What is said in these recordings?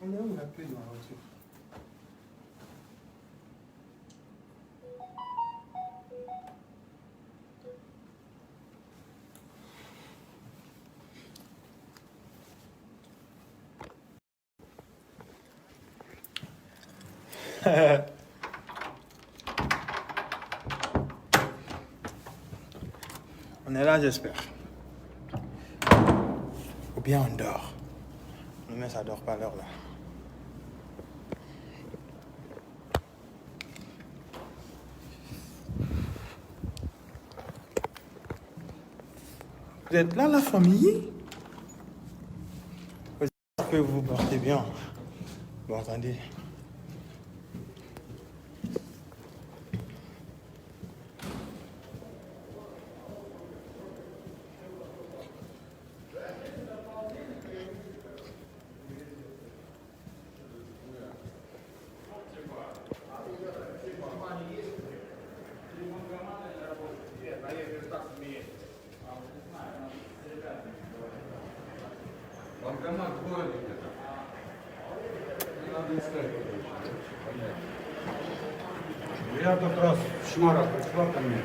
On est où la clé de ma voiture? On est là, j'espère. Ou bien on dort. Mais ça dort pas à l'heure là. Vous êtes là, la famille? J'espère que vous vous portez bien. Bon, attendez. Я как раз шмара пришла ко мне.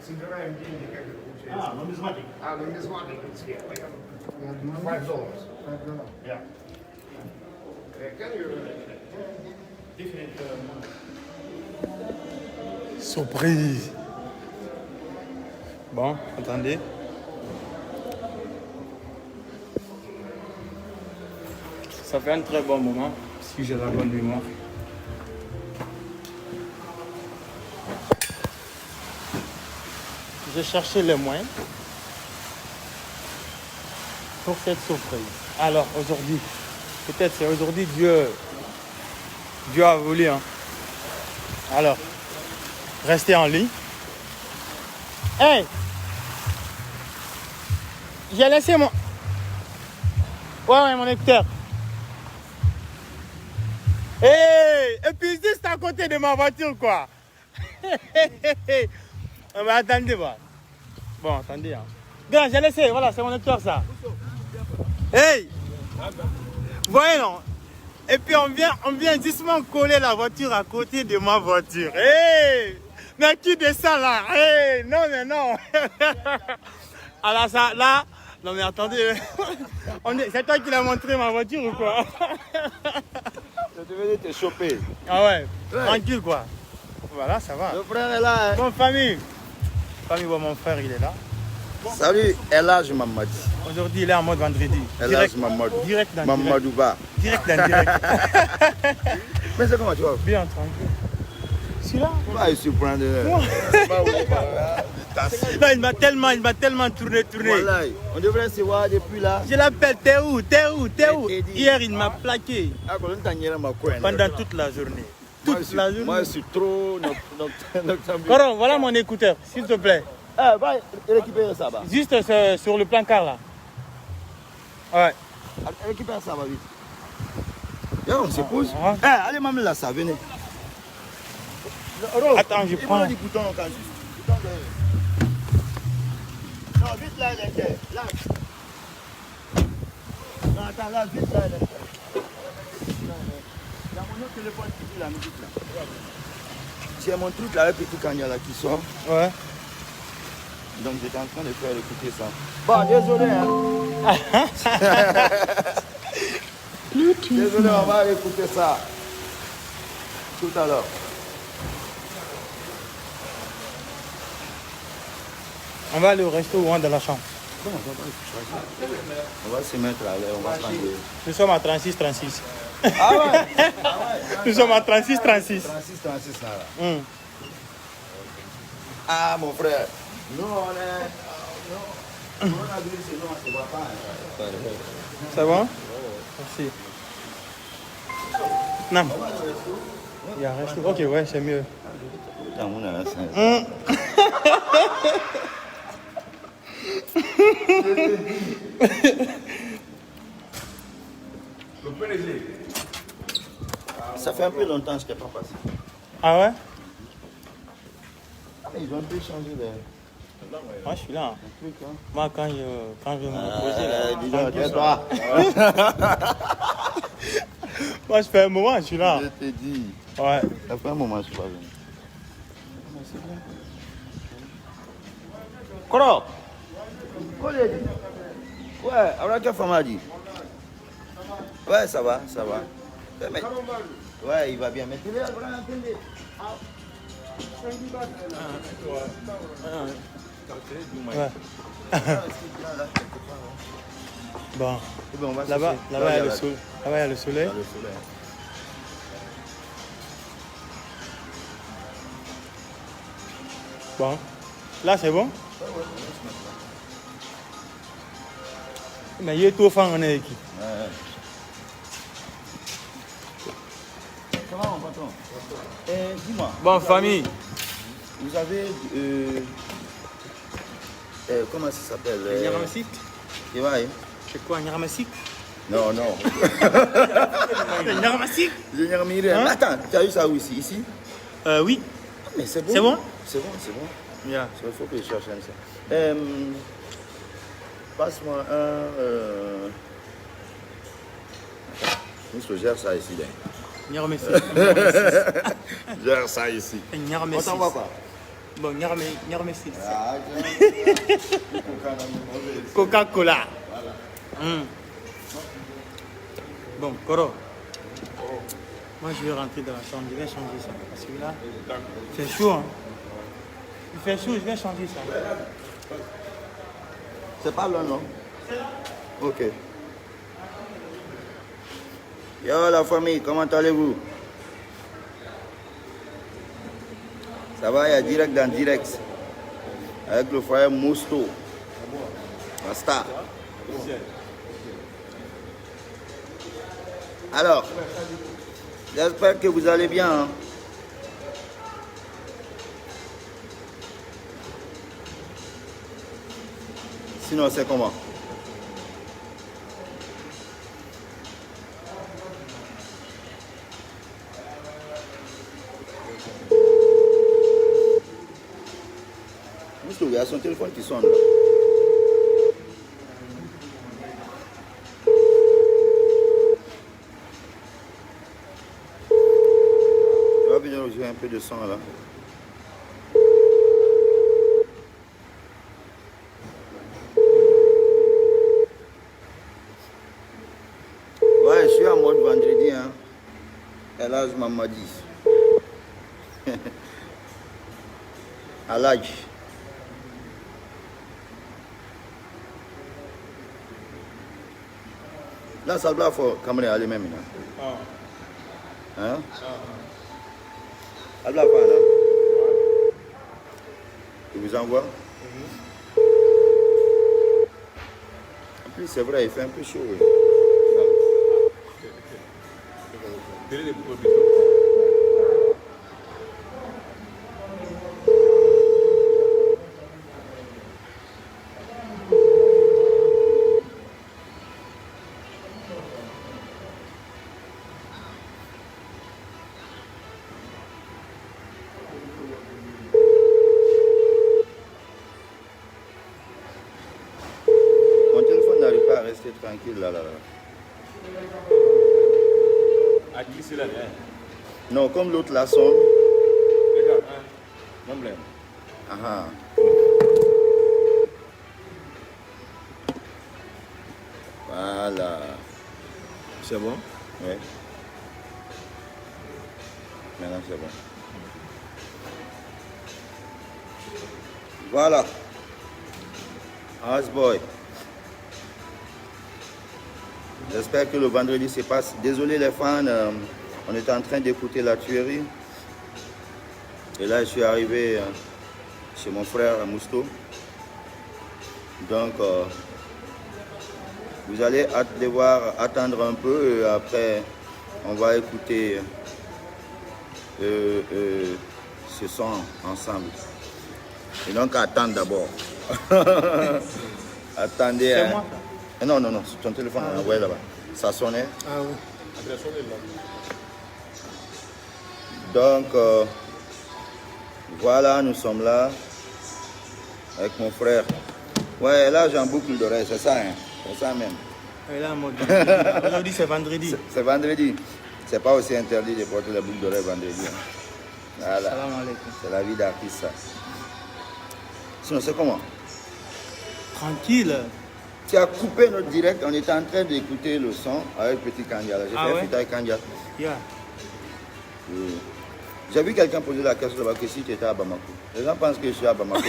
Собираем деньги, как это получается? Нумизматик. Нумизматик. $5. Yeah. Can you... Different Surprise. Bon, attendez. Ça fait un très bon moment, si j'ai la bonne mémoire. J'ai cherché les moyens pour cette surprise. Alors aujourd'hui, peut-être c'est aujourd'hui Dieu a voulu. Hein. Alors, restez en ligne. Hey! J'ai laissé mon... Ouais, mon écouteur. Hey! Et puis juste à côté de ma voiture, quoi. Mais attendez, bah. Bon, attendez. Hein. Bien, j'ai laissé, voilà, c'est mon écouteur, ça. Hey! Vous voyez, non? Et puis on vient justement coller la voiture à côté de ma voiture. Hey! Mais qui descend là? Hey! Non, mais non! Alors ça, là... Non mais attendez, c'est toi qui l'as montré ma voiture ou quoi? Je devais te choper. Ah ouais, tranquille quoi. Voilà, ça va. Le frère est là. Hein. Bon, famille. Famille, bon, mon frère, il est là. Salut, Elage Mamadi. Aujourd'hui, il est en mode vendredi. Elage Mamadou. Direct dans Mamadouba. direct dans direct. Mais c'est comment tu vas? Bien, tranquille. Celui-là? Va il surprendre. Non, il m'a tellement tourné. Voilà, on devrait se voir depuis là. Je l'appelle, t'es où? Hier, il m'a plaqué pendant toute la journée. Moi, je suis trop noctambule. Coron, voilà mon écouteur, s'il te plaît. Va récupérer ça, va. Juste sur le placard là. Ouais. Récupère ça, va vite. Là, on se pose. Allez, maman, là, ça, venez. Attends, je prends. Non, vite là, il est là. Non, attends, là, vite là, il est. Il y a mon autre téléphone qui dit la musique là. J'ai mon truc là, le petit cagnon là qui sort. Ouais. Donc j'étais en train de faire écouter ça. Bon, désolé hein. Désolé, on va écouter ça tout à l'heure. On va aller au resto ou dans la chambre. Comment on va se mettre là, on va prendre. Nous sommes à 36-36. Ah ouais. Nous sommes à 36-36. 36 là. Ah mon frère. Nous on est. On a vu ce nom, on ne se voit pas. C'est bon? Merci. Non. Il y a un resto. Ok, ouais, c'est mieux. On a Ça fait un peu longtemps que je ne t'ai pas passé. Ah ouais? Ils ont un peu changé de Moi, je suis là. truc. Hein. Moi, quand je vais me reposer, là. Dis donc, tais-toi. Moi, je fais un moment, je suis là. Je te dis. Ouais. Ça fait un moment que je suis pas venu. Koro. Ouais, alors quelle femme a dit? Ouais, ça va, ça va. Ouais, il va bien. Mais tu l'as attendez. Ouais. Bon. Là-bas, Là-bas, il y a le soleil. Là-bas, il y a le soleil. Bon. Là, c'est bon? Mais il est tout fan en équipe. Ça va, mon patron? Dis-moi. Bon, famille. Vous avez. Comment ça s'appelle? Nyaramasik? C'est quoi, Nyaramasik? Non, non. Nyaramasik? Hein? Attends, tu as eu ça où ici? Ici? Oui. Mais c'est bon. C'est bon? C'est bon, c'est bon. Yeah. Il faut que je cherche ça. Passe-moi un. Je gère ça ici. Nyaramasik. Gère ça ici. Nyaramasik. On t'envoie pas? Bon, Nyaramasik. Ah, Coca-Cola. Voilà. Bon, Koro. Moi, je vais rentrer dans la chambre. Je vais changer ça. Parce que là, il fait chaud. Hein. Il fait chaud, je vais changer ça. C'est pas là, non? Ok. Yo, la famille, comment allez-vous? Ça va, il y a direct dans direct. Avec le frère Mousto. Basta. Alors, j'espère que vous allez bien. Hein? Sinon, c'est comment? Mousto, il y a son téléphone qui sonne là. J'ai un peu de sang là. Ouais, je suis en mode vendredi. Hein. Et là, je m'en dit. À l'âge. Là, ça doit faire comme aller même. Hein? Habla pas là. Il vous envoie. En plus, c'est vrai, il fait un peu chaud. Oui. Rester tranquille là. À qui c'est là? Non, comme l'autre la sonne. Regarde, non blême. Ah. Voilà. C'est bon? Oui. Maintenant c'est bon. Voilà. Houseboy. J'espère que le vendredi se passe. Désolé les fans, on était en train d'écouter La Tuerie. Et là, je suis arrivé chez mon frère Mousto. Donc, vous allez devoir attendre un peu. Et après, on va écouter ce son ensemble. Et donc, attendre d'abord. Attendez. C'est moi ça. Non, c'est ton téléphone. Ah, ouais, là-bas. Ça sonnait. Ah oui. Donc, Voilà, nous sommes là avec mon frère. Ouais, là j'ai un boucle d'oreille, c'est ça, hein? C'est ça même. Et là, aujourd'hui, c'est vendredi. C'est vendredi. C'est pas aussi interdit de porter la boucle d'oreille vendredi. Hein. Voilà. Salam alaikum. C'est la vie d'artiste, ça. Sinon, c'est comment? Tranquille. Tu as coupé notre direct, on était en train d'écouter le son avec Petit Kandia. J'ai fait un feat avec Kandia. Yeah. J'ai vu quelqu'un poser la question là-bas que si tu étais à Bamako. Les gens pensent que je suis à Bamako.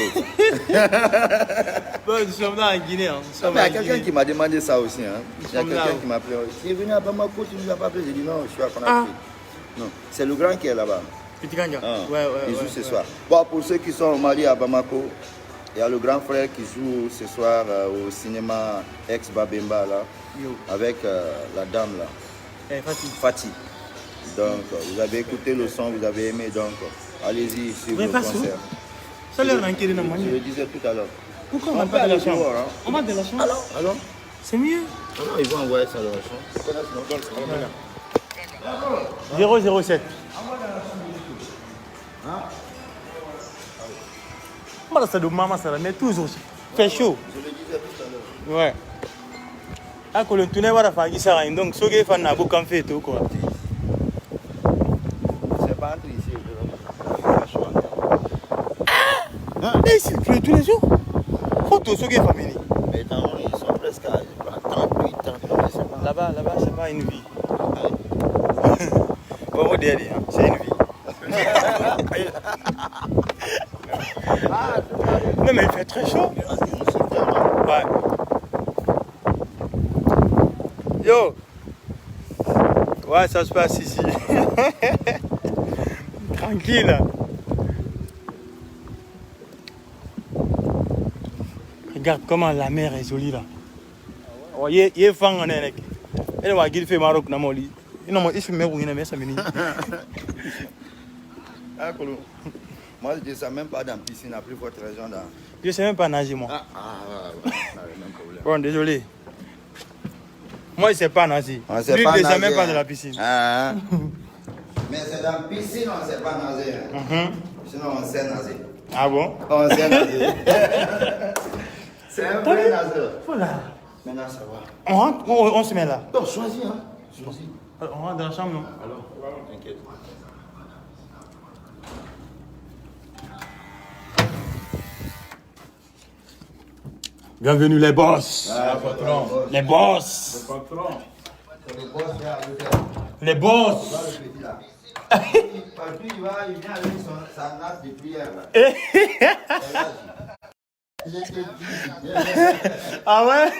Bon, nous sommes là en Guinée. Hein. Il y a quelqu'un qui m'a demandé ça aussi. Hein. Il y a quelqu'un qui m'a appelé. Tu es venu à Bamako, tu ne nous as pas appelé. J'ai dit non, je suis à Conakry. Non, c'est le grand qui est là-bas. Petit Kandia. Il joue ce soir. Bon, pour ceux qui sont au Mali à Bamako, il y a le grand frère qui joue ce soir au cinéma ex-Babemba là, avec la dame là. Fatih. Donc, vous avez écouté le son, vous avez aimé, donc allez-y sur le concert. Ça leur manquait de Je le disais tout à l'heure. Pourquoi on n'a pas de la chambre? On va de la chambre. Alors c'est mieux. Alors, ils vont envoyer ça dans la chambre. 007. Ça de maman, ça mais toujours. Fait chaud. Je le disais tout à l'heure. Ouais. Ah, quand le tunnel va faire ça, donc ce qui est fan n'a pas fait tout quoi. C'est pas entre ici. Mais c'est plus tous les jours. Faut tout ce qui est famille. Mais tant, ils sont presque à 38, 39. Là-bas, c'est pas une vie. Bon, on dit, c'est une vie. Non, mais il fait très chaud. Ouais. Yo. Ouais, ça se passe ici. Tranquille. Regarde comment la mer est jolie là. Oh, il est fan en elle. Elle va guider Maroc na moli. Il non, il se met où il met ça mini. Moi, je ne sais même pas dans la piscine, à plus forte raison. Dans... Je ne sais même pas nager, moi. Ouais, même problème. Bon, désolé. Moi, je ne sais pas nager. Lui, il ne sait même pas de la piscine. Ah. Mais c'est dans la piscine, on ne sait pas nager. Sinon, on sait nager. Ah bon? On sait nager. C'est un vrai nageur. Voilà. Maintenant, ça va. On rentre, on se met là. Non, choisis, hein. Choisis. On rentre dans la chambre, non? Alors, t'inquiète. Bienvenue les boss. Ah, patron. Les boss. Le patron. Les boss. Partout, il vient avec sa nappe de prière. Ah ouais?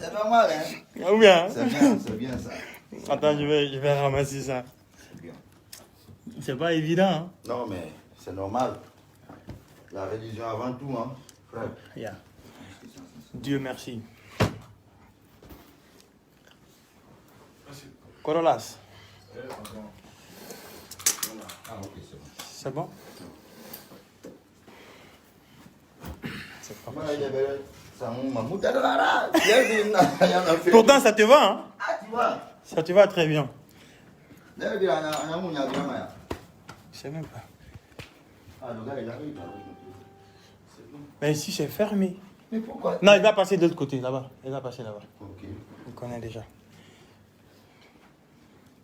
C'est normal, hein? Ou bien? C'est bien ça. Attends, je vais ramasser ça. C'est bien. C'est pas évident, hein? Non, mais c'est normal. La religion avant tout, hein, frère. Yeah. Dieu merci. Corolas. Ah, ok, c'est bon. C'est bon? C'est pas Pourtant, ça te va, hein? Ah, tu vois? Ça te va très bien. Je sais même pas. Ah, le gars, il arrive. Mais ici, c'est fermé. Mais pourquoi? Non, il va passer de l'autre côté, là-bas. Il va passer là-bas. Ok. Il connaît déjà.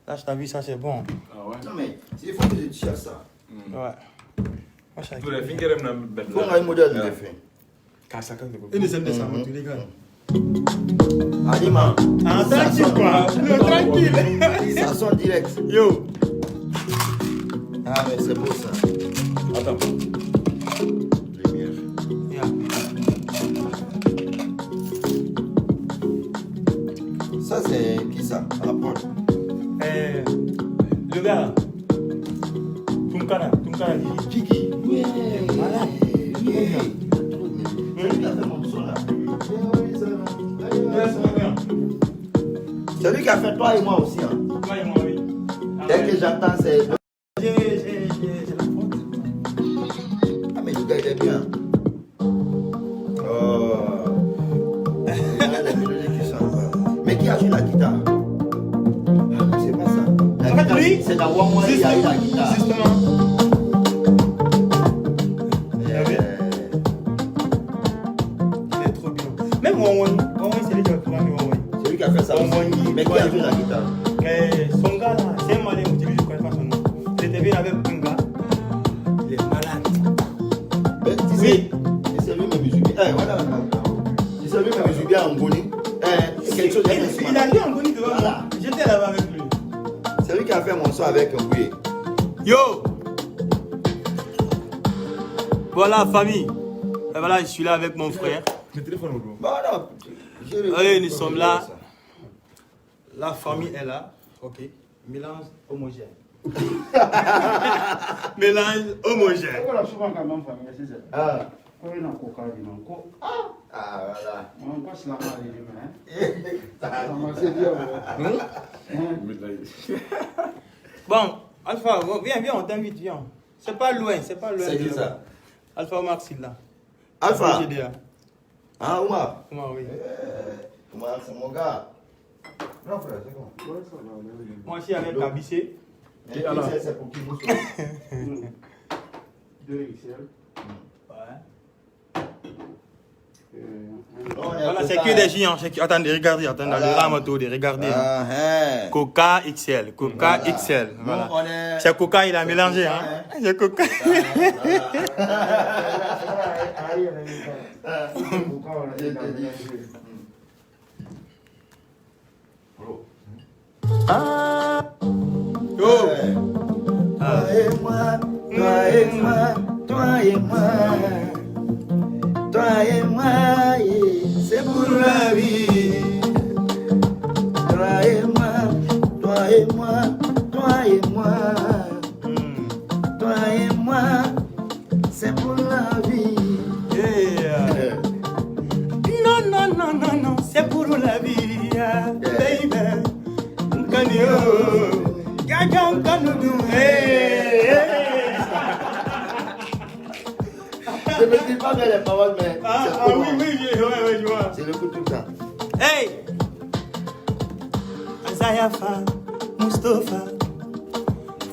Là, je t'ai vu, ça, c'est bon. Ah ouais? Non, mais il faut que je tire ça. Ouais. Moi, ça. Tu le finger na ben. Il faut un modèle de fait. Une scène de ça, tu les gars. Alima. Ah, tranquille, quoi. Non, tranquille. Ça sonne direct. Yo. Ah, mais c'est beau ça. Attends. Lumière. Yeah. Ça, c'est qui ça? Rapporte. Le gars. Tunkara, Kiki. Ouais. Voilà. C'est lui qui a fait toi et moi aussi. Hein. Toi et moi, oui. Dès que j'entends, c'est. J'ai la faute. Ah, mais le gars, il est bien. Oh. Il y a des mélodies qui sont. Mais qui a joué la guitare? Ah, mais c'est pas ça. La guitare, c'est dans One More, il y a eu la guitare. Justement. Mais qui a joué la guitare? Son gars là, c'est un malin, je ne connais pas son nom. Il était venu avec un gars. Il est malade. Mais tu sais, c'est lui qui joue bien. Voilà. C'est lui qui joue bien en Ngoni. Quelque chose il a dit en Ngoni devant moi. J'étais là-bas avec lui. C'est lui qui a fait mon son avec un bouillet. Yo! Voilà, famille. Et voilà, je suis là avec mon frère. Le téléphone, gros. Voilà. Allez, nous sommes là. La famille est là. Ok. Mélange homogène. Mélange homogène. Ah. Ah, Ah, voilà. Bon, Alpha, viens, on t'invite, viens. C'est pas loin, c'est pas loin. C'est qui ça? Alpha Omar Silla. Alpha. GDA. Ah, Omar. Omar, oui. Omar, c'est mon gars. Non, frère, c'est bon. Moi aussi avec Kabissé. Et alors, c'est pour qui vous? 2XL. Voilà, c'est que des géants. Attendez, regardez, attendez, le ramato, regardez. Coca XL, Coca XL. Voilà. C'est Coca, il a mélangé. Hein. C'est Coca. Toi et moi, toi et moi, toi et moi. Toi et moi, c'est pour la vie. Toi et moi, toi et moi, toi et moi. Toi et moi, c'est pour la vie. Yeah. Non, non, non, non, non, c'est pour la vie, baby. Nkanyo, gaga nkanudu, Je ne dis pas bien les paroles, mais oui, je vois. c'est le coup tout le temps. Hey! Azayafa, Mustafa,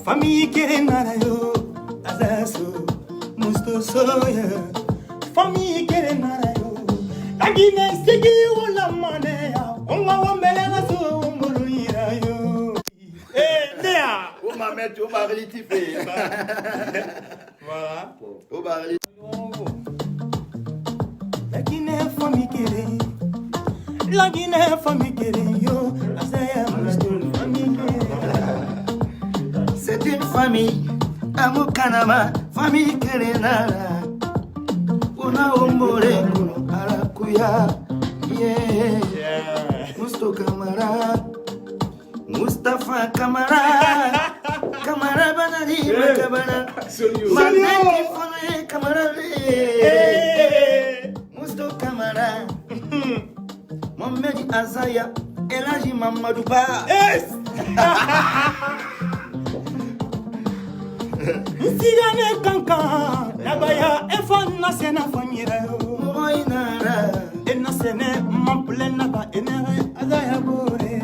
famille Kerenarayo, Azaso, Mustosoya, famille Kerenarayo, la Guinée, Sigi, Ola Manea, Oma Wambela, Moluirayo. Hey, Néa! On m'a mis au barilitif. Voilà. Au barilitif. La Guinée, famille Keren. La Guinée, famille Keren, yo. Azaya, Mustafa, famille Keren. C'est une famille, Amukanama, famille Kerenara. Una omore kuno arakuya, yeah. Musto Kamara, Mustafa Kamara, Kamara banani, Kamara, Maneki fone Kamara, Musto Kamara, Mohamed Azaya, Elaji Mamadou Ba. Nsigane kankan, nabaya efon na sena fanyira yo. Moinara, Ena sene mampule naba enere azaya bore.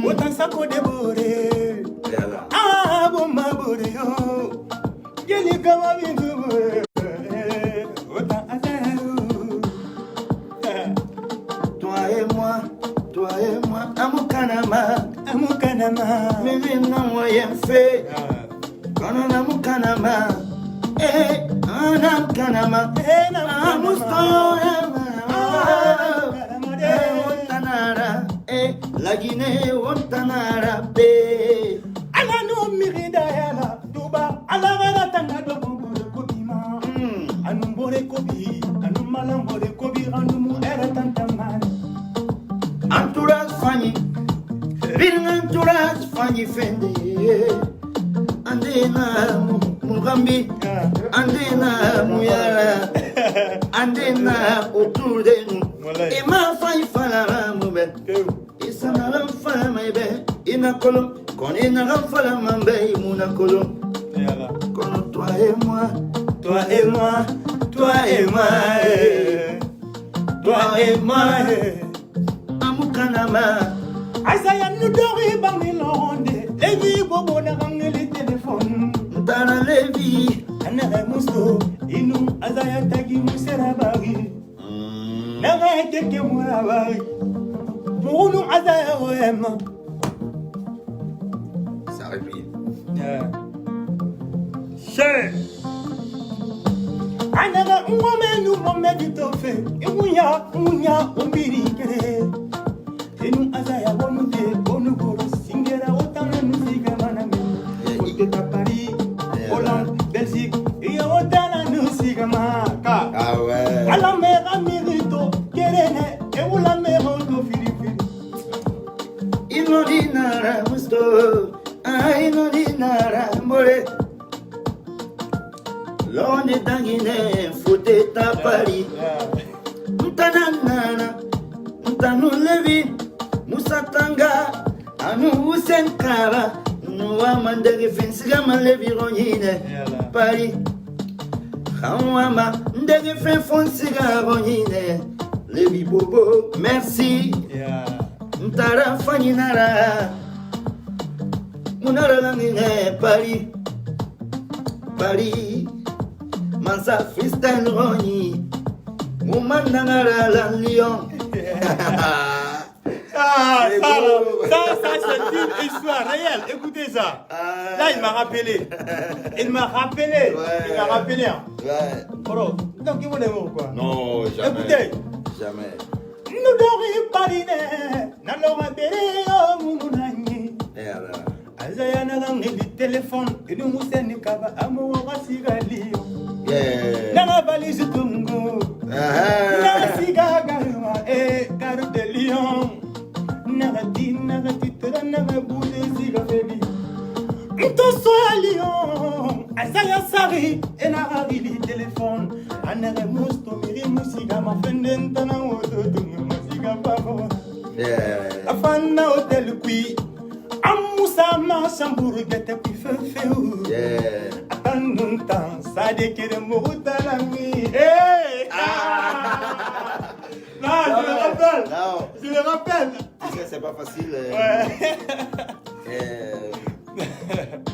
Wotan sako de bore. Ah, bomba bore yo. Geli kama bintu bore. Wotan azaya yo. toi et moi, Amukanama, Amukanama. Mimi non moyen fait. Konon Amukanama, Amukanama, Ontanara, la Guinée, Ontanara, Ala no mirida yala, duba, ala vara tanga do bongore kobima. Anumbore kobi, anumalambore kobi, anumu era tantamani. Entourage Fanny, Bill entourage Fanny Fendi, Andena Mugambi, Andena Muyara, Andena autour de nous. Et ma faille fala moubet, et ça n'a pas fait ma belle, et n'a colon, qu'on est n'a pas fait ma belle, mon colon. Toi et moi, Toi et moi, toi et moi, toi et moi. Amukanama, Azaya nous dori bamilonde, Levi bobo na rangle le téléphone. Ntana Levi, Anere musto, inu azaya tagi musera bari. Nere teke murabari. Bruno Azaem. Ça répète. Cher. Anaga umomenu momeditofe. Imuya umbirikere. Enu Azaya bonute bonugoro singera otana musiga maname. Ote Paris, Hollande, Belgique. Et otana musiga maka. Ah ouais. À la mer Amirito, Kerene, et où la mer Ondo Philippines. Inodinara musto, inodinara more. L'on est dans Guinée, faut être à Paris. Mtananana, mtanu levi, musatanga, anu usenkara, nuwa mandege fensiga malevi ronyine. Paris, Khamwama, ndege fensiga ronyine. Levi bobo, merci. Mtara faninara, munara langine Paris, Paris. Mansa freestyle roni, Moumanangara la Lyon. Ça c'est une histoire réelle. Écoutez ça. Là, il m'a rappelé. Il m'a rappelé. Il m'a rappelé. Ouais. Bro, donc il vous aime quoi? Non, jamais. Écoutez. Jamais. Nous devons parler. N'allons pas Moumounani. Et alors? Azayana gangi di téléphone. Et nous mousseni kaba amoura sigali. Yeah. Nana valise tungu. Nana siga garuma. Garu de Lyon. Nagati tere naga boule siga feli. Mto soya Lyon. Azaya sari. Et nagari di téléphone. Anere musto miri musiga ma fenden tana woto tungu musiga pavo. Yeah. Afana hotel kui. Amoussa ma chambourg gete kui feu. Yeah. Attends, ça décrit mon talami. Hey! Non, je le rappelle. Non. Je le rappelle. Tu sais, c'est pas facile. Ouais.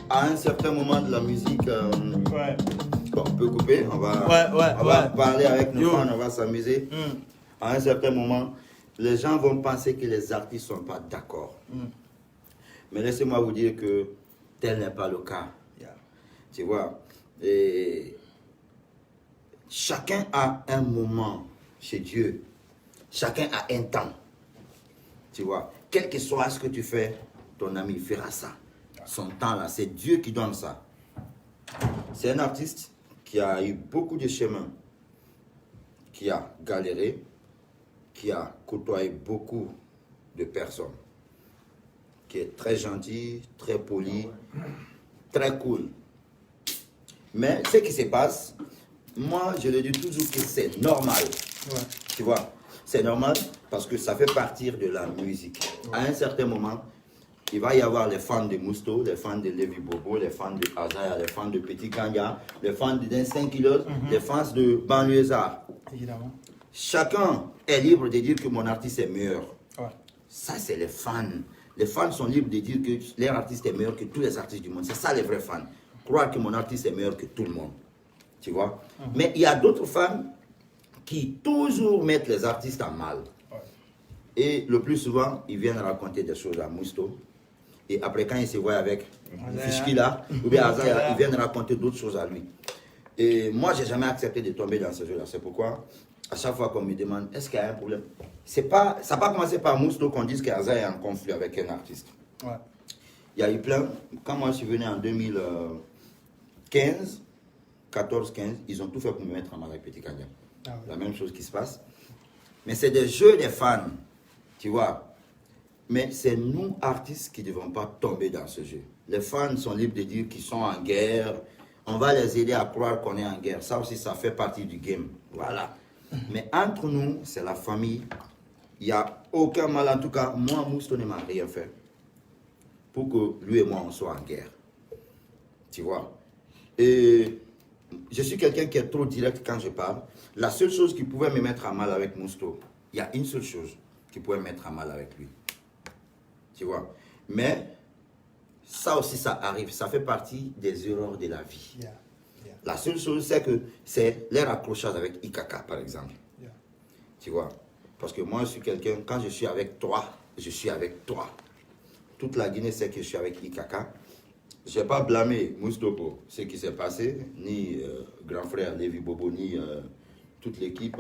À un certain moment de la musique, Ouais. bon, on peut couper, on va, Ouais, on va parler avec nos Yo. fans, on va s'amuser. À un certain moment, les gens vont penser que les artistes ne sont pas d'accord. Mais laissez-moi vous dire que tel n'est pas le cas. Tu vois, et chacun a un moment chez Dieu. Chacun a un temps. Tu vois, quel que soit ce que tu fais, ton ami fera ça. Son temps là, c'est Dieu qui donne ça. C'est un artiste qui a eu beaucoup de chemins, qui a galéré, qui a côtoyé beaucoup de personnes, qui est très gentil, très poli, très cool. Mais ce qui se passe, moi je le dis toujours que c'est normal. Tu vois, c'est normal parce que ça fait partie de la musique. À un certain moment, il va y avoir les fans de Mousto, les fans de Levi Bobo, les fans de Azaya, les fans de Petit Kanga, les fans de 5 kilos, les fans de Banlieusard. Évidemment. Chacun est libre de dire que mon artiste est meilleur. Ouais. Ça, c'est les fans. Les fans sont libres de dire que leur artiste est meilleur que tous les artistes du monde. C'est ça les vrais fans. Croire que mon artiste est meilleur que tout le monde. Tu vois? Mais il y a d'autres fans qui toujours mettent les artistes en mal. Ouais. Et le plus souvent, ils viennent raconter des choses à Mousto. Et après, quand ils se voient avec Fishkila ou bien Azaya, ils viennent raconter d'autres choses à lui. Et moi, je n'ai jamais accepté de tomber dans ce jeu-là. C'est pourquoi, à chaque fois qu'on me demande, est-ce qu'il y a un problème? Ça n'a pas commencé par Mousto qu'on dise qu'Azaya est en conflit avec un artiste. Ouais. Il y a eu plein. Quand moi, je suis venu en 2015, 14-15, ils ont tout fait pour me mettre en mal avec Petit Kanga. Ah ouais. La même chose qui se passe. Mais c'est des jeux des fans, tu vois. Mais c'est nous, artistes, qui ne devons pas tomber dans ce jeu. Les fans sont libres de dire qu'ils sont en guerre. On va les aider à croire qu'on est en guerre. Ça aussi, ça fait partie du game. Voilà. Mais entre nous, c'est la famille. Il n'y a aucun mal. En tout cas, moi, Mousto ne m'a rien fait pour que lui et moi, on soit en guerre. Tu vois. Et je suis quelqu'un qui est trop direct quand je parle. La seule chose qui pouvait me mettre en mal avec Mousto, il y a une seule chose qui pouvait me mettre en mal avec lui. Tu vois. Mais ça aussi, ça arrive. Ça fait partie des erreurs de la vie. Yeah. Yeah. La seule chose, c'est que c'est leur accrochage avec Ikaka, par exemple. Yeah. Tu vois. Parce que moi, je suis quelqu'un, quand je suis avec toi, je suis avec toi. Toute la Guinée sait que je suis avec Ikaka. Je n'ai pas blâmé Mousto pour ce qui s'est passé, ni grand frère Lévi Bobo, ni toute l'équipe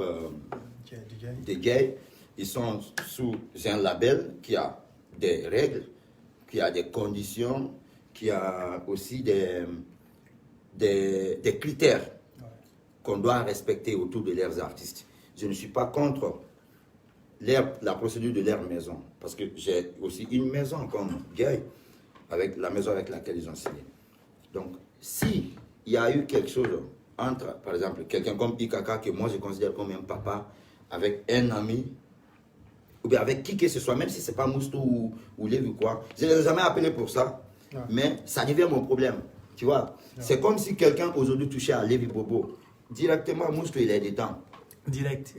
des gays. Ils sont sous un label qui a des règles, qui a des conditions, qui a aussi des critères qu'on doit respecter autour de leurs artistes. Je ne suis pas contre la procédure de leur maison, parce que j'ai aussi une maison comme Gay, avec la maison avec laquelle ils ont signé. Donc, s'il y a eu quelque chose entre, par exemple, quelqu'un comme Ikaka, que moi je considère comme un papa, avec un ami, ou bien avec qui que ce soit, même si ce n'est pas Moustou ou Lévi ou quoi, je ne les ai jamais appelés pour ça, mais ça devient mon problème, tu vois. C'est comme si quelqu'un aujourd'hui touchait à Lévi Bobo, directement Moustou il est dedans. Direct.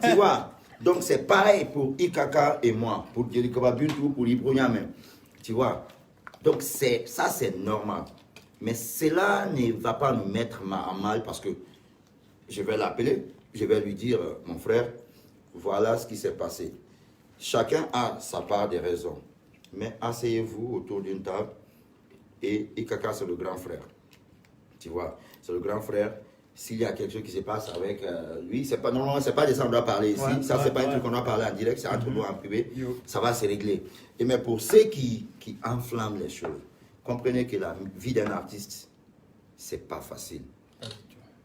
Tu vois. Donc c'est pareil pour Ikaka et moi, pour Djelikaba Buntu, pour Ibronia même. Tu vois. Donc ça c'est normal. Mais cela ne va pas nous mettre à mal parce que je vais l'appeler, je vais lui dire, mon frère, voilà ce qui s'est passé. Chacun a sa part des raisons. Mais asseyez-vous autour d'une table et Ikaka c'est le grand frère. Tu vois, c'est le grand frère. S'il y a quelque chose qui se passe avec lui, c'est pas normalement, c'est pas de ça qu'on doit parler ici. Ça, c'est pas un truc qu'on doit parler en direct, c'est entre nous en privé. Ça va se régler. Et mais pour ceux qui enflamment les choses, comprenez que la vie d'un artiste, c'est pas facile.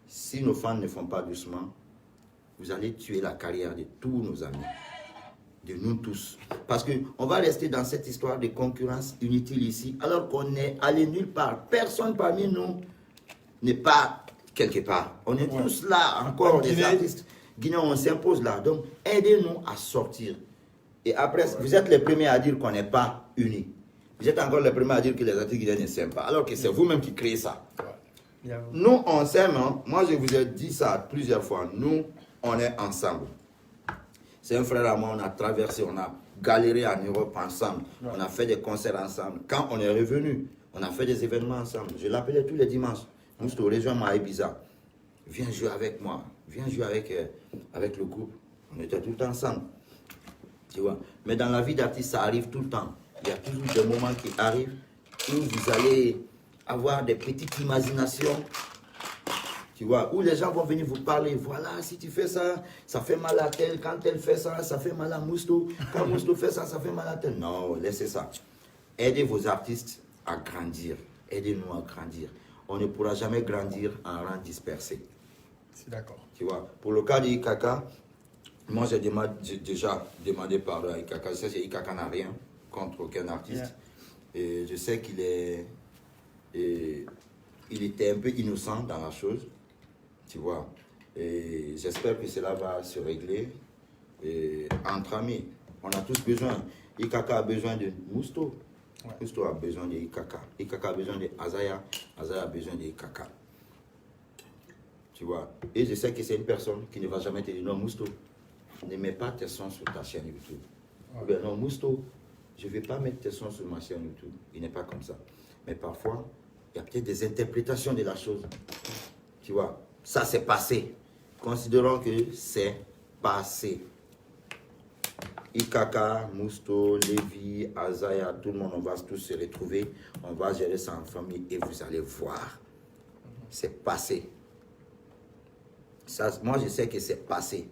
Si nos fans ne font pas doucement, vous allez tuer la carrière de tous nos amis, de nous tous. Parce qu'on va rester dans cette histoire de concurrence inutile ici, alors qu'on est allé nulle part. Personne parmi nous n'est pas quelque part. On est tous là, encore des artistes. Guinée, on s'impose là. Donc, aidez-nous à sortir. Et après, vous êtes les premiers à dire qu'on n'est pas unis. Vous êtes encore les premiers à dire que les artistes guinéens ne s'aiment pas. Alors que c'est vous-même qui créez ça. Nous, on s'aime. Hein. Moi, je vous ai dit ça plusieurs fois. Nous, on est ensemble. C'est un frère à moi, on a traversé, on a galéré en Europe ensemble. On a fait des concerts ensemble. Quand on est revenu, on a fait des événements ensemble. Je l'appelais tous les dimanches. Mousto, rejoins-moi à Ibiza. Viens jouer avec moi. Viens jouer avec le groupe. On était tout le temps ensemble. Tu vois. Mais dans la vie d'artiste, ça arrive tout le temps. Il y a toujours des moments qui arrivent où vous allez avoir des petites imaginations. Tu vois, où les gens vont venir vous parler. Voilà, si tu fais ça, ça fait mal à tel. Quand elle fait ça, ça fait mal à Mousto. Quand Mousto fait ça, ça fait mal à tel. Non, laissez ça. Aidez vos artistes à grandir. Aidez-nous à grandir. On ne pourra jamais grandir en rang dispersé. C'est d'accord. Tu vois, pour le cas d'Ikaka, moi j'ai déjà demandé par Ikaka. Je sais que Ikaka n'a rien contre aucun artiste. Et je sais qu'il était un peu innocent dans la chose. Tu vois. Et j'espère que cela va se régler. Et entre amis, on a tous besoin. Ikaka a besoin de Mousto. Mousto a besoin de Ikaka. Ikaka a besoin de Azaya. Azaya a besoin de Ikaka. Tu vois. Et je sais que c'est une personne qui ne va jamais te dire non, Mousto, ne mets pas tes sons sur ta chaîne YouTube. Ou bien non, Mousto, je ne vais pas mettre tes sons sur ma chaîne YouTube. Il n'est pas comme ça. Mais parfois, il y a peut-être des interprétations de la chose. Tu vois. Ça, c'est passé. Considérons que c'est passé. Ikaka, Mousto, Lévi, Azaya, tout le monde, on va tous se retrouver. On va gérer ça en famille et vous allez voir. C'est passé. Ça, moi, je sais que c'est passé.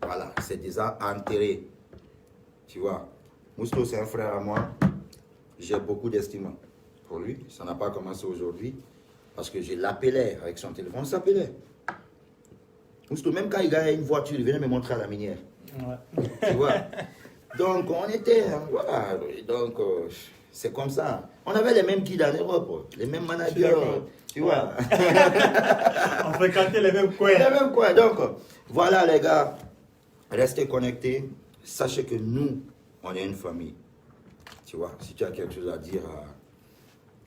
Voilà, c'est déjà enterré. Tu vois. Mousto, c'est un frère à moi. J'ai beaucoup d'estime pour lui. Ça n'a pas commencé aujourd'hui. Parce que je l'appelais avec son téléphone. On s'appelait. Mousto, même quand il gagnait une voiture, il venait me montrer à la minière. Tu vois. Donc, on était. Voilà. Donc, c'est comme ça. On avait les mêmes guides en Europe. Les mêmes managers. Tu vois. On fréquentait les mêmes coins. Les mêmes coins. Donc, voilà, les gars. Restez connectés. Sachez que nous, on est une famille. Tu vois. Si tu as quelque chose à dire à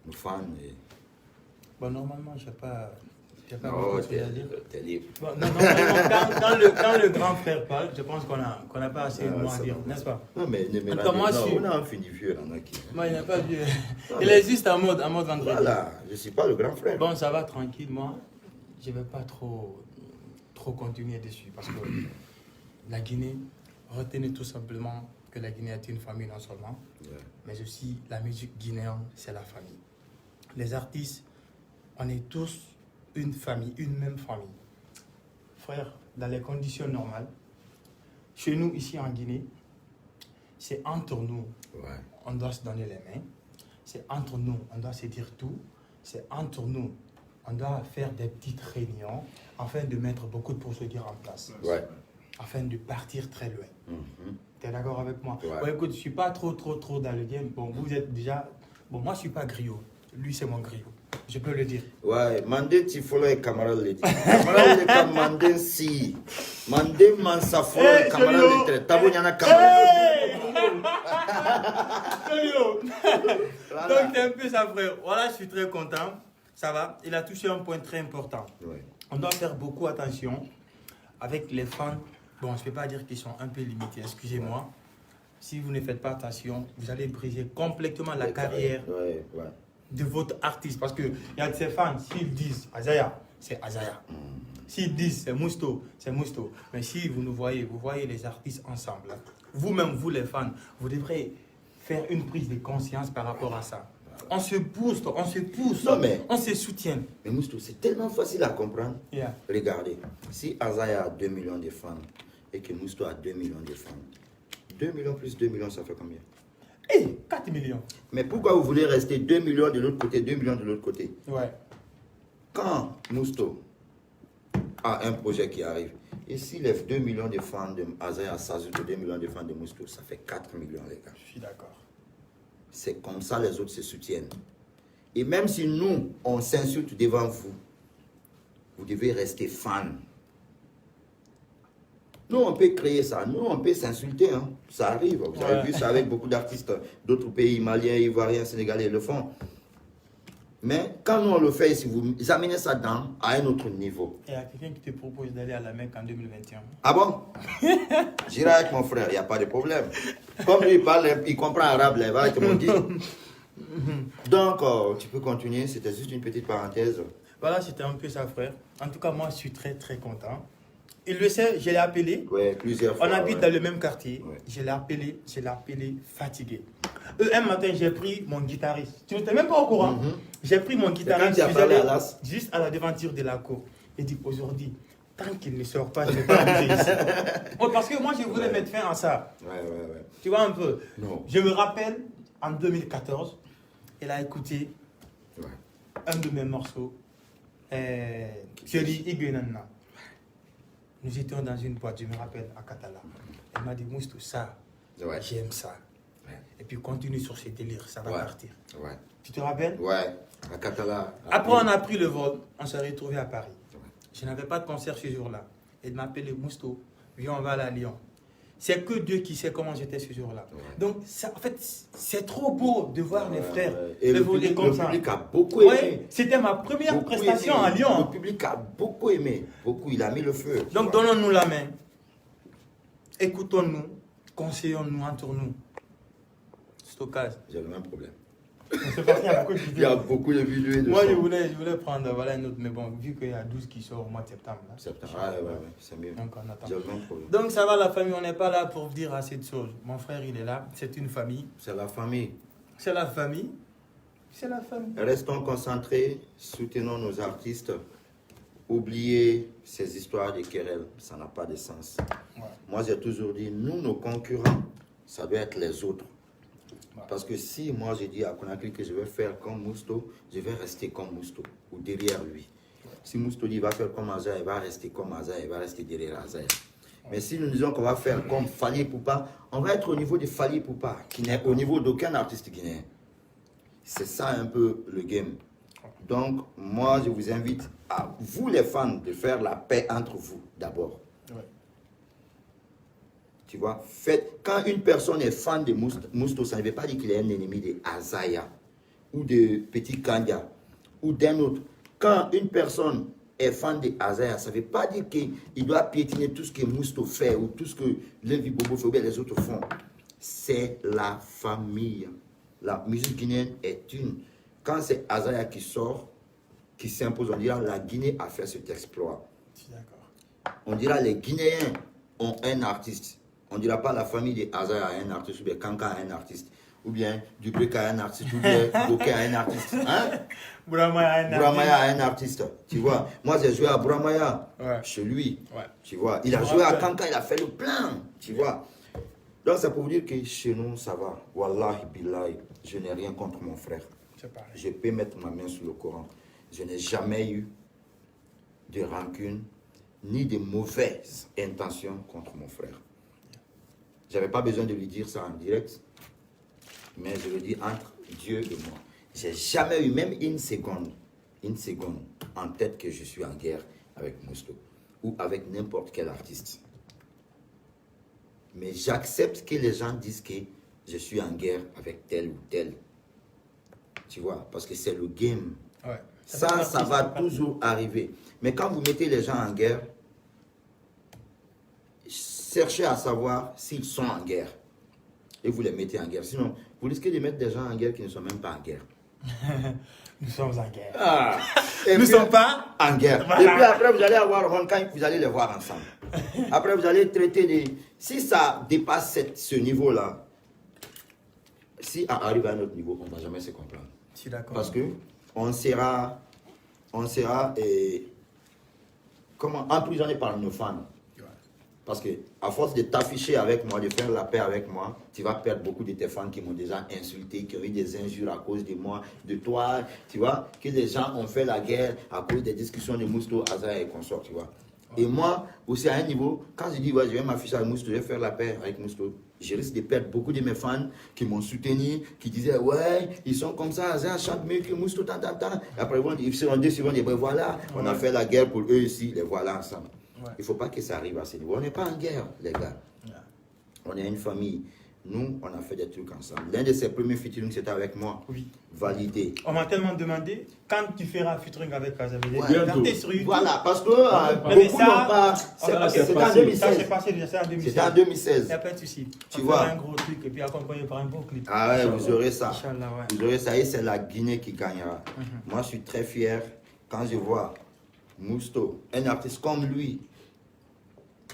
nos fans. Bon, normalement, je n'ai pas. Non, t'es libre. Bon, non, quand le grand frère parle, je pense qu'on n'a pas assez de mots à dire, n'est-ce pas? Non, mais on a un fini vieux. Moi, il n'est pas vieux. Il existe en mode vendredi. Voilà, je ne suis pas le grand frère. Bon, ça va tranquille. Moi, je ne vais pas trop continuer dessus parce que la Guinée retenez tout simplement que la Guinée est une famille non seulement, mais aussi la musique guinéenne, c'est la famille. Les artistes, on est tous une famille, une même famille. Frère, dans les conditions normales, chez nous, ici en Guinée, c'est entre nous, on doit se donner les mains. C'est entre nous, on doit se dire tout. C'est entre nous, on doit faire des petites réunions afin de mettre beaucoup de procédures en place. Afin de partir très loin. Tu es d'accord avec moi? Bon, écoute, je ne suis pas trop dans le game. Bon, vous êtes déjà... Bon, moi, je ne suis pas griot. Lui, c'est mon griot. Je peux le dire. Ouais, Mandé Tifolo et Camarade le dit. Camarade le comme Mandé si. Mandé Mansafolo et Camarade le traite. Tabo Nyana Camarade. Donc, c'est un peu ça, frère. Voilà, je suis très content. Ça va. Il a touché un point très important. On doit faire beaucoup attention avec les fans. Bon, je ne peux pas dire qu'ils sont un peu limités. Excusez-moi. Si vous ne faites pas attention, vous allez briser complètement la carrière de votre artiste. Parce qu'il y a de ces fans, s'ils disent Azaya, c'est Azaya. S'ils disent c'est Mousto, c'est Mousto. Mais si vous nous voyez, vous voyez les artistes ensemble. Vous-même, vous les fans, vous devrez faire une prise de conscience par rapport à ça. On se booste, on se pousse, on se soutient. Mais Mousto, c'est tellement facile à comprendre. Regardez, si Azaya a 2 millions de fans et que Mousto a 2 millions de fans, 2 millions plus 2 millions, ça fait combien? 4 millions. Mais pourquoi vous voulez rester 2 millions de l'autre côté, 2 millions de l'autre côté? Quand Mousto a un projet qui arrive, et s'il lève 2 millions de fans de Azaya, ça ajoute 2 millions de fans de Mousto, ça fait 4 millions, les gars. Je suis d'accord. C'est comme ça les autres se soutiennent. Et même si nous, on s'insulte devant vous, vous devez rester fan. Nous, on peut créer ça. Nous, on peut s'insulter. Hein. Ça arrive. Vous avez vu ça avec beaucoup d'artistes d'autres pays, maliens, ivoiriens, sénégalais, le font. Mais quand nous, on le fait ici, vous amenez ça à un autre niveau. Il y a quelqu'un qui te propose d'aller à la Mecque en 2021. Ah bon? J'irai avec mon frère, il n'y a pas de problème. Comme lui, il comprend arabe, là, il va être mon guide. Donc, tu peux continuer. C'était juste une petite parenthèse. Voilà, c'était un peu ça, frère. En tout cas, moi, je suis très, très content. Il le sait, je l'ai appelé. Plusieurs fois. On habite dans le même quartier. Je l'ai appelé fatigué. Un matin, j'ai pris mon guitariste. Tu n'étais même pas au courant. J'ai pris mon guitariste. Juste à la devanture de la cour. Il dit aujourd'hui, tant qu'il ne sort pas, je ne vais pas bouger ici. Parce que moi, je voulais mettre fin à ça. Tu vois un peu? Je me rappelle, en 2014, il a écouté un de mes morceaux. Thierry Iguenana. Nous étions dans une boîte, je me rappelle, à Katala. Elle m'a dit, Mousto, ça, j'aime ça. Et puis continue sur ces délires, ça va partir. Tu te rappelles? À Katala. Après, on a pris le vol, on s'est retrouvés à Paris. Je n'avais pas de concert ce jour-là. Elle m'a appelé, Mousto, viens, on va aller à Lyon. C'est que Dieu qui sait comment j'étais ce jour-là. Donc, ça, en fait, c'est trop beau de voir mes frères évoluer comme ça. Le public a beaucoup aimé. C'était ma première prestation à Lyon. Le public a beaucoup aimé. Beaucoup, il a mis le feu. Donc, donnons-nous la main. Écoutons-nous. Conseillons-nous entre nous. Stockage. J'ai le même problème. C'est parce qu'il y a beaucoup de vidéos. Il y a beaucoup de vidéos. Moi, je voulais prendre un autre, mais bon, vu qu'il y a 12 qui sortent au mois de septembre. Là, c'est mieux. Donc, on attend. J'ai le même problème. Donc, ça va, la famille, on n'est pas là pour dire assez de choses. Mon frère, il est là. C'est une famille. C'est la famille. C'est la famille. C'est la famille. Restons concentrés, soutenons nos artistes. Oubliez ces histoires de querelles, ça n'a pas de sens. Moi, j'ai toujours dit, nous, nos concurrents, ça doit être les autres. Parce que si moi je dis à Conakry que je vais faire comme Mousto, je vais rester comme Mousto ou derrière lui. Si Mousto dit qu'il va faire comme Azaya, il va rester comme Azaya, il va rester derrière Azaya. Mais si nous disons qu'on va faire comme Fally Ipupa, on va être au niveau de Fally Ipupa, qui n'est au niveau d'aucun artiste guinéen. C'est ça un peu le game. Donc, moi je vous invite à vous les fans de faire la paix entre vous d'abord. Tu vois, quand une personne est fan de Mousto, ça ne veut pas dire qu'il est un ennemi de Azaya ou de Petit Kanja ou d'un autre. Quand une personne est fan de Azaya, ça ne veut pas dire qu'il doit piétiner tout ce que Mousto fait ou tout ce que Levi Bobo fait ou bien les autres font. C'est la famille. La musique guinéenne est une. Quand c'est Azaya qui sort, qui s'impose, on dira la Guinée a fait cet exploit. Je suis d'accord. On dira les Guinéens ont un artiste. On ne dira pas la famille de Aza a un artiste, ou bien Kanka a un artiste, ou bien Dubrek a un artiste, ou bien Bokeh a un artiste. Hein? Bouramaya a un artiste. Tu vois, moi j'ai joué à Bouramaya, chez lui. Ouais. Tu vois, il a joué à Kanka, il a fait le plein. Tu vois. Donc c'est pour vous dire que chez nous, ça va. Wallahi billahi, je n'ai rien contre mon frère. Je peux mettre ma main sur le Coran. Je n'ai jamais eu de rancune ni de mauvaises intentions contre mon frère. Je n'avais pas besoin de lui dire ça en direct, mais je le dis entre Dieu et moi. Je n'ai jamais eu même une seconde en tête que je suis en guerre avec Mousto ou avec n'importe quel artiste. Mais j'accepte que les gens disent que je suis en guerre avec tel ou tel. Tu vois, parce que c'est le game. Ouais. Ça va toujours arriver. Mais quand vous mettez les gens en guerre, cherchez à savoir s'ils sont en guerre. Et vous les mettez en guerre. Sinon, vous risquez de mettre des gens en guerre qui ne sont même pas en guerre. Nous sommes en guerre. Ah, nous ne sommes pas en guerre. Voilà. Et puis après, vous allez avoir Ronkai, vous allez les voir ensemble. Après, vous allez traiter des... Si ça dépasse ce niveau-là, si on arrive à un autre niveau, on ne va jamais se comprendre. Je suis d'accord. Parce que on sera comment emprisonné par nos fans. Parce que à force de t'afficher avec moi, de faire la paix avec moi, tu vas perdre beaucoup de tes fans qui m'ont déjà insulté, qui ont eu des injures à cause de moi, de toi, tu vois, que les gens ont fait la guerre à cause des discussions de Mousto, Aza et consorts, tu vois. Et moi, aussi à un niveau, quand je dis, ouais, je vais m'afficher avec Mousto, je vais faire la paix avec Mousto, je risque de perdre beaucoup de mes fans qui m'ont soutenu, qui disaient, ouais, ils sont comme ça, Aza chante mieux que Mousto, tant. Et après, ils se rendaient souvent, ils disent, ben voilà, on a fait la guerre pour eux ici, les voilà ensemble. Ouais. Il ne faut pas que ça arrive à ce niveau. On n'est pas en guerre, les gars. Yeah. On est une famille. Nous, on a fait des trucs ensemble. L'un de ses premiers featuring, c'était avec moi. Oui. Validé. On m'a tellement demandé, quand tu feras featuring avec Azabé, voilà, parce que beaucoup n'ont pas... C'était en 2016. Ça, c'est passé déjà, c'est en 2016. C'était en 2016. Il n'y a pas de souci. Tu vois. Un gros truc et puis accompagné par un beau clip. Ah ouais, vous aurez ça. Ouais. Vous aurez ça et c'est la Guinée qui gagnera. Moi, je suis très fier quand je vois Mousto, un artiste comme lui,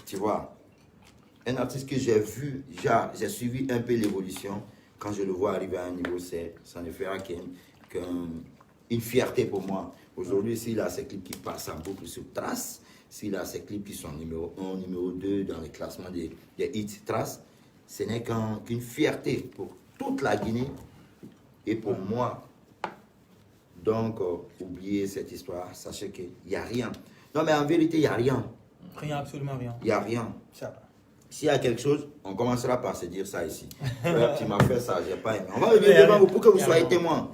tu vois, un artiste que j'ai vu, j'ai suivi un peu l'évolution. Quand je le vois arriver à un niveau, ça ne fera qu'une fierté pour moi. Aujourd'hui, s'il a ses clips qui passent en boucle sur Trace, s'il a ses clips qui sont numéro 1, numéro 2 dans les classements des hits Trace, ce n'est qu'une fierté pour toute la Guinée et pour moi. Donc, oubliez cette histoire, sachez qu'il n'y a rien. Non, mais en vérité, il n'y a rien. Rien, absolument rien. Il n'y a rien. S'il y a quelque chose, on commencera par se dire ça ici. Frère, tu m'as fait ça, je n'ai pas aimé. On va venir devant vous pour que vous soyez témoins.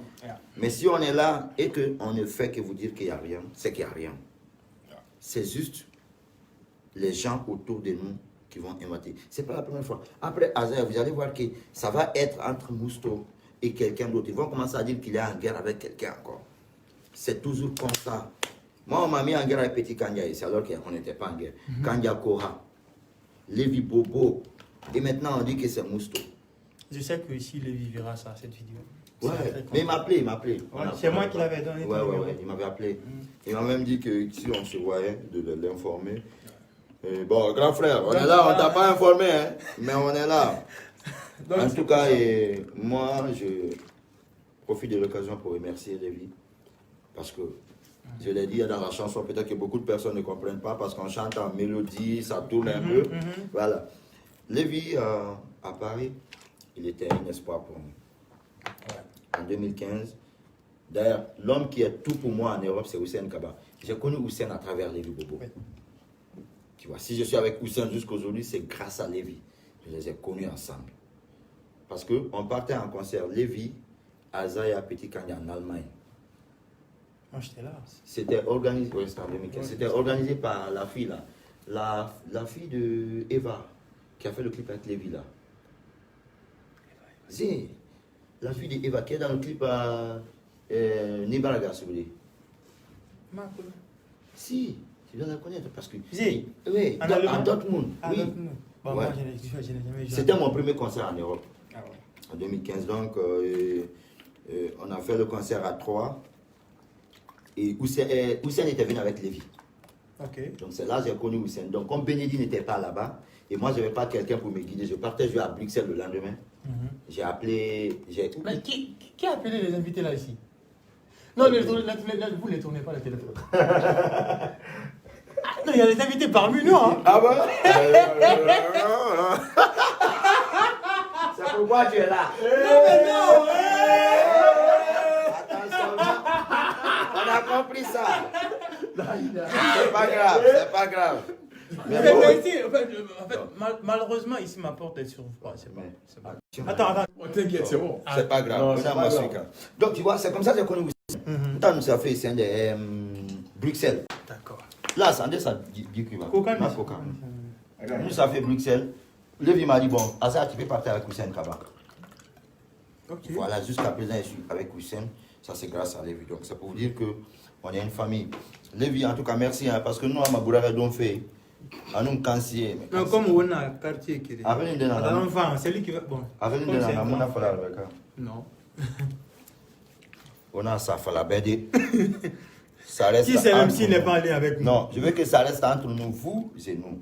Mais si on est là et qu'on ne fait que vous dire qu'il n'y a rien, c'est qu'il n'y a rien. C'est juste les gens autour de nous qui vont inventer. Ce n'est pas la première fois. Après Aza, vous allez voir que ça va être entre Mousto et quelqu'un d'autre. Ils vont commencer à dire qu'il est en guerre avec quelqu'un encore. C'est toujours comme ça. Moi, on m'a mis en guerre avec Petit Kanya ici, alors qu'on n'était pas en guerre. Kanya Kora, Lévi Bobo, et maintenant on dit que c'est Mousto. Je sais que ici, Lévi verra ça, cette vidéo. Ouais, mais il m'a appelé, Ouais, c'est moi qui l'avais donné. Ouais, il m'avait appelé. Il m'a même dit que si on se voyait, de l'informer. Bon, grand frère, on est là, on t'a pas informé, hein, mais on est là. Donc, en tout cas, moi, je profite de l'occasion pour remercier Lévi. Parce que, je l'ai dit dans la chanson, peut-être que beaucoup de personnes ne comprennent pas, parce qu'on chante en mélodie, ça tourne un peu. Voilà. Lévi, à Paris, il était un espoir pour nous. En 2015. D'ailleurs, l'homme qui est tout pour moi en Europe, c'est Hussein Kaba. J'ai connu Hussein à travers Lévi Bobo. Oui. Tu vois, si je suis avec Hussein jusqu'aujourd'hui, c'est grâce à Lévi. Je les ai connus ensemble. Parce qu'on partait en concert, Lévi, Azaya, Petit Kanya en Allemagne. Moi, j'étais là. C'était organisé, oui, c'était en 2015. C'était organisé par la fille là. La fille de Eva, qui a fait le clip avec Lévi là. Si, la fille de Eva qui est dans le clip à Nibaraga, si vous voulez. Si, tu dois la connaître parce que. Oui, à Dortmund. Oui. Bon, ouais. C'était mon premier concert en Europe. Ah ouais. En 2015, donc on a fait le concert à 3. Et Hussein était venu avec Lévi. Ok. Donc c'est là que j'ai connu Hussein. Donc comme Bénédicte n'était pas là-bas, et moi je n'avais pas quelqu'un pour me guider, je partais jouer à Bruxelles le lendemain. J'ai appelé... Mais qui a appelé les invités là ici? Non, vous ne les tournez pas le téléphone. Non, il y a des invités parmi nous. Hein. Ah bon? C'est pourquoi tu es là. Non. Attention, on a compris ça. C'est pas grave. Mais bon. Mais ici, en fait, malheureusement, ici, ma porte est sur. Ouais, c'est bon. Attends. T'inquiète, c'est bon. C'est pas grave. Non, On c'est a pas Masuka. grave. Donc tu vois, c'est comme ça que j'ai connu Hussein. Quand nous avons fait ici de Bruxelles. D'accord. Là, c'est ça dit que va. Coca. Nous avons fait Bruxelles. Lévi m'a dit, bon, Asa, tu peux partir avec Hussein Kaba. Ok. Voilà, jusqu'à présent, je suis avec Hussein. Ça, c'est grâce à Lévi. Donc, c'est pour vous dire qu'on est une famille. Lévi, en tout cas, merci. Hein, parce que nous, à Maboura, on fait. À nous, cansier. Non, comme on a un quartier qui est. Avec une Enfin, c'est lui qui va. Bon. Avec une on a fait la Rebecca. Non. On a ça fait la bête. Ça reste. Qui c'est même entre s'il n'est nous. pas allé avec nous? Non, je veux que ça reste entre nous. Vous, c'est nous.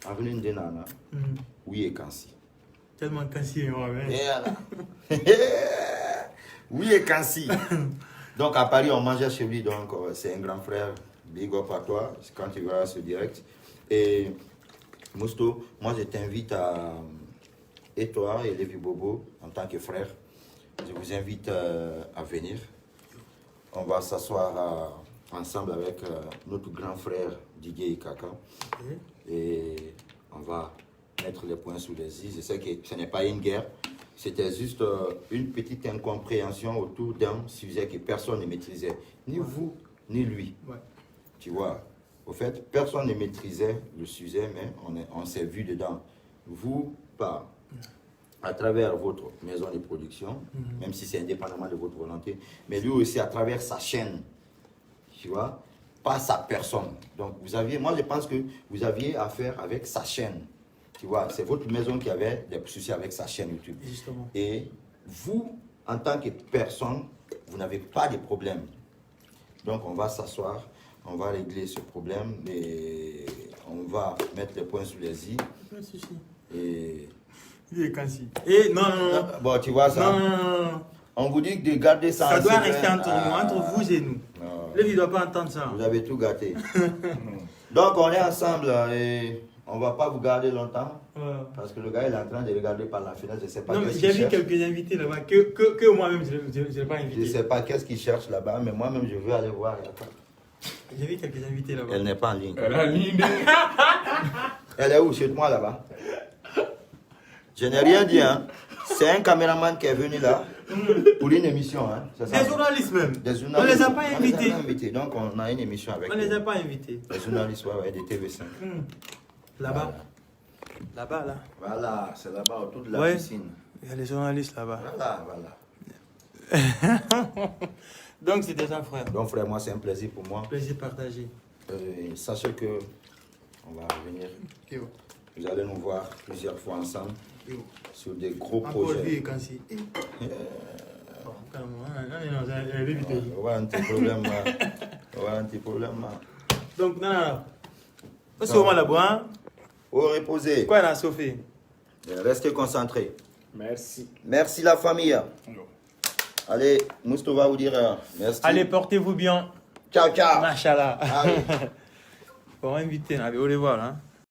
Avec une nana. Oui, et Kansi. Tellement cassé, ouais. Oui, et Kansi. Donc, à Paris, on mangeait chez lui. Donc, c'est un grand frère. Big up à toi. Quand tu verras ce direct. Et Mousto, moi, je t'invite à. Et toi, et Lévi Bobo, en tant que frère, je vous invite à venir. On va s'asseoir ensemble avec notre grand frère Didier Ikaka. Et on va mettre les points sous les i. Je sais que ce n'est pas une guerre. C'était juste une petite incompréhension autour d'un sujet que personne ne maîtrisait. Ni vous, ni lui. Ouais. Tu vois, au fait, personne ne maîtrisait le sujet, mais on s'est vu dedans. Vous, pas à travers votre maison de production, même si c'est indépendamment de votre volonté, mais lui aussi à travers sa chaîne, tu vois, pas sa personne. Donc moi je pense que vous aviez affaire avec sa chaîne, tu vois, c'est votre maison qui avait des soucis avec sa chaîne YouTube. Justement. Et vous, en tant que personne, vous n'avez pas de problème. Donc on va s'asseoir, on va régler ce problème et on va mettre les points sous les i. Pas de souci. Et Il est cassé. Et non. bon, tu vois ça. Non. On vous dit de garder ça. Ça en doit secret. rester entre vous et nous. Non. Lui, il ne doit pas entendre ça. Vous avez tout gâté. Donc, on est ensemble et on ne va pas vous garder longtemps. Parce que le gars, il est en train de regarder par la fenêtre. Je ne sais pas Non, mais qu'est-ce j'ai qu'il vu cherche. quelques invités là-bas que moi-même, je ne l'ai pas Je invité. ne sais pas qu'est-ce qu'il cherche là-bas, mais moi-même, je veux aller voir. J'ai vu quelques invités là-bas. Elle n'est pas en ligne. Elle a ligne. Elle est où? Chez moi là-bas. Je n'ai rien dit. Hein. C'est un caméraman qui est venu là pour une émission. Hein. Des journalistes même. Des journalistes. On ne les a pas On les a invités. pas invités. Donc, on a une émission avec On ne les a pas invités. des journalistes, ouais, des TV5. Là-bas. Là-bas, là. Voilà, c'est là-bas autour de la Ouais. piscine. Il y a les journalistes là-bas. Voilà. Donc, c'était ça, frère. Donc, frère, moi, c'est un plaisir pour moi. Plaisir partagé. Sachez que on va revenir. Vous allez nous voir plusieurs fois ensemble sur des gros Encore projets. lui et Kansi. On va un petit problème là. On va un petit problème là. Donc, non. Au moment là-bas, Au reposer. quoi, on a sauvé? Restez concentrés. Merci. Merci la famille. Allez, Mousto va vous dire merci. Allez, portez-vous bien. Ciao, ciao. Machallah. Allez. Pour inviter, on va aller voir, hein.